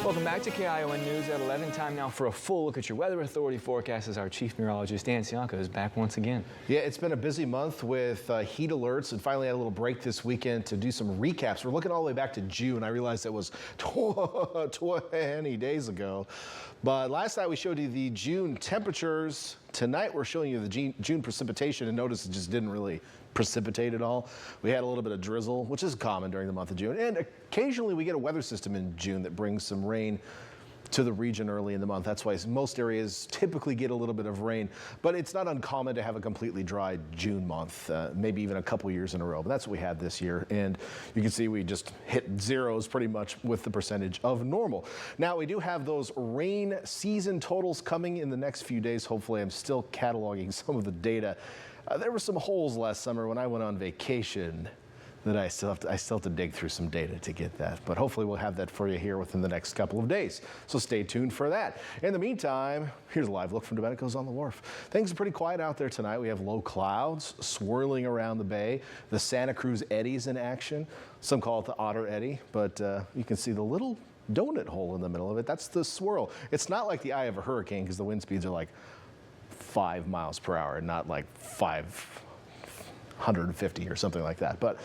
Welcome back to KION News at 11. Time now for a full look at your Weather Authority forecast as our Chief Meteorologist Dan Cianca is back once again. Yeah, it's been a busy month with heat alerts, and finally had a little break this weekend to do some recaps. We're looking all the way back to June. I realized that was 20 days ago. But last night we showed you the June temperatures. Tonight we're showing you the June precipitation, and notice it just didn't really precipitate at all. We had a little bit of drizzle, which is common during the month of June, and occasionally we get a weather system in June that brings some rain to the region early in the month. That's why most areas typically get a little bit of rain, but it's not uncommon to have a completely dry June month, maybe even a couple years in a row. But that's what we had this year, and you can see we just hit zeros pretty much with the percentage of normal. Now we do have those rain season totals coming in the next few days. Hopefully, I'm still cataloging some of the data. There were some holes last summer when I went on vacation that I still have to dig through some data to get that. But hopefully we'll have that for you here within the next couple of days. So stay tuned for that. In the meantime, here's a live look from Domenico's on the Wharf. Things are pretty quiet out there tonight. We have low clouds swirling around the bay. The Santa Cruz eddies in action. Some call it the Otter Eddy, but you can see the little donut hole in the middle of it. That's the swirl. It's not like the eye of a hurricane because the wind speeds are like 5 miles per hour, not like 550 or something like that. But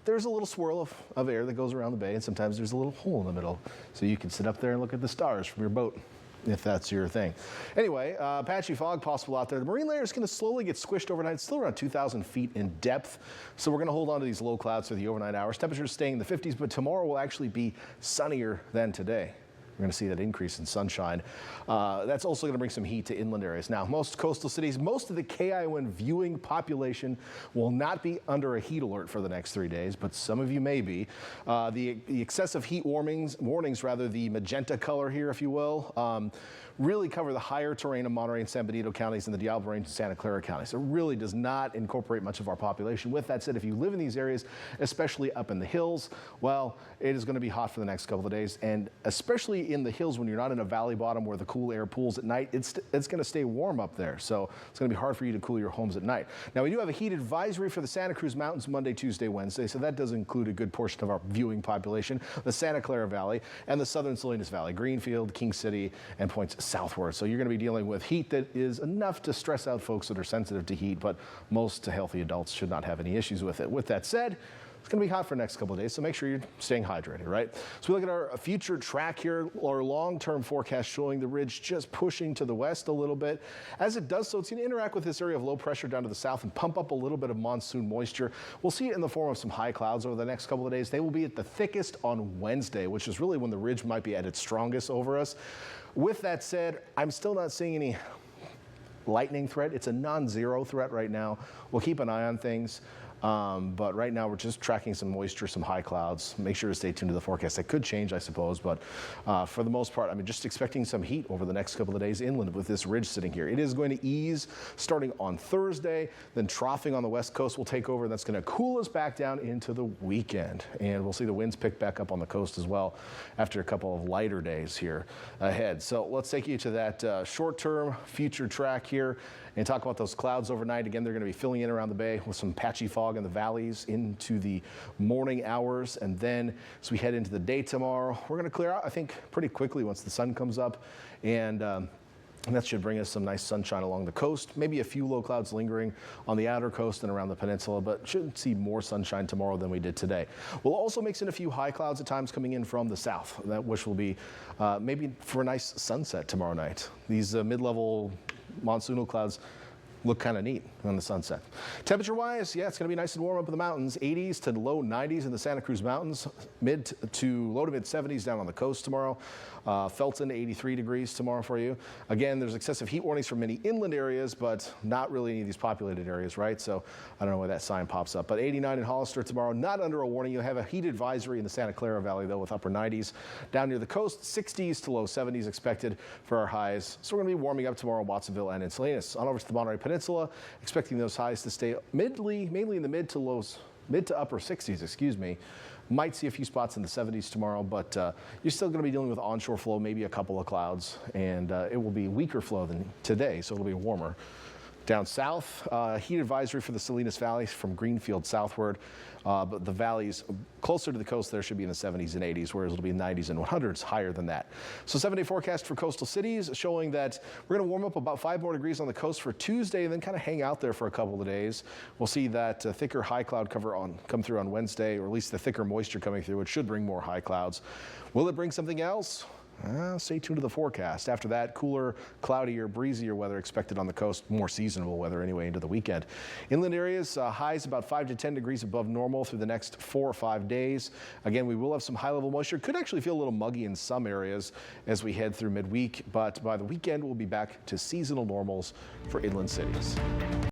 there's a little swirl of air that goes around the bay, and sometimes there's a little hole in the middle. So you can sit up there and look at the stars from your boat, if that's your thing. Anyway, patchy fog possible out there. The marine layer is going to slowly get squished overnight. It's still around 2,000 feet in depth. So we're going to hold on to these low clouds for the overnight hours. Temperatures staying in the 50s, but tomorrow will actually be sunnier than today. We're going to see that increase in sunshine. That's also going to bring some heat to inland areas. Now, most coastal cities, most of the KION viewing population will not be under a heat alert for the next 3 days, but some of you may be. The excessive heat warnings, the magenta color here, if you will, really cover the higher terrain of Monterey and San Benito counties and the Diablo Range and Santa Clara counties. It really does not incorporate much of our population. With that said, if you live in these areas, especially up in the hills, well, it is going to be hot for the next couple of days, and especially in the hills when you're not in a valley bottom where the cool air pools at night, it's going to stay warm up there. So it's going to be hard for you to cool your homes at night. Now, we do have a heat advisory for the Santa Cruz Mountains Monday, Tuesday, Wednesday, so that does include a good portion of our viewing population, the Santa Clara Valley and the Southern Salinas Valley, Greenfield, King City, and points southward. So you're going to be dealing with heat that is enough to stress out folks that are sensitive to heat, but most healthy adults should not have any issues with it. With that said, it's going to be hot for the next couple of days, so make sure you're staying hydrated, right? So we look at our future track here, our long-term forecast showing the ridge just pushing to the west a little bit. As it does so, it's going to interact with this area of low pressure down to the south and pump up a little bit of monsoon moisture. We'll see it in the form of some high clouds over the next couple of days. They will be at the thickest on Wednesday, which is really when the ridge might be at its strongest over us. With that said, I'm still not seeing any lightning threat. It's a non-zero threat right now. We'll keep an eye on things. But right now we're just tracking some moisture, some high clouds. Make sure to stay tuned to the forecast. That could change, I suppose, but for the most part, I'm just expecting some heat over the next couple of days inland with this ridge sitting here. It is going to ease starting on Thursday, then troughing on the west coast will take over, and that's going to cool us back down into the weekend. And we'll see the winds pick back up on the coast as well after a couple of lighter days here ahead. So let's take you to that short-term future track here and talk about those clouds overnight. Again, they're going to be filling in around the bay with some patchy fog in the valleys into the morning hours. And then as we head into the day tomorrow, we're going to clear out, I think, pretty quickly once the sun comes up. And that should bring us some nice sunshine along the coast. Maybe a few low clouds lingering on the outer coast and around the peninsula, but should see more sunshine tomorrow than we did today. We'll also mix in a few high clouds at times coming in from the south, which will be maybe for a nice sunset tomorrow night. These mid-level monsoonal clouds look kind of neat on the sunset. Temperature-wise, yeah, it's going to be nice and warm up in the mountains. 80s to low 90s in the Santa Cruz Mountains. Mid to low to mid 70s down on the coast tomorrow. Felton, 83 degrees tomorrow for you. Again, there's excessive heat warnings for many inland areas, but not really any of these populated areas, right? So I don't know why that sign pops up. But 89 in Hollister tomorrow, not under a warning. You'll have a heat advisory in the Santa Clara Valley, though, with upper 90s. Down near the coast, 60s to low 70s expected for our highs. So we're going to be warming up tomorrow in Watsonville and in Salinas. On over to the Monterey Peninsula, expecting those highs to stay mainly in the mid to upper 60s, excuse me. Might see a few spots in the 70s tomorrow, but you're still going to be dealing with onshore flow, maybe a couple of clouds, and it will be weaker flow than today, so it'll be warmer. Down south, heat advisory for the Salinas Valley from Greenfield southward. But the valleys closer to the coast there should be in the 70s and 80s, whereas it'll be 90s and 100s higher than that. So 7-day forecast for coastal cities showing that we're going to warm up about 5 more degrees on the coast for Tuesday and then kind of hang out there for a couple of days. We'll see that thicker high cloud cover come through on Wednesday, or at least the thicker moisture coming through, which should bring more high clouds. Will it bring something else? Stay tuned to the forecast. After that, cooler, cloudier, breezier weather expected on the coast, more seasonable weather anyway into the weekend. Inland areas, highs about 5 to 10 degrees above normal through the next 4 or 5 days. Again, we will have some high-level moisture. Could actually feel a little muggy in some areas as we head through midweek, but by the weekend, we'll be back to seasonal normals for inland cities.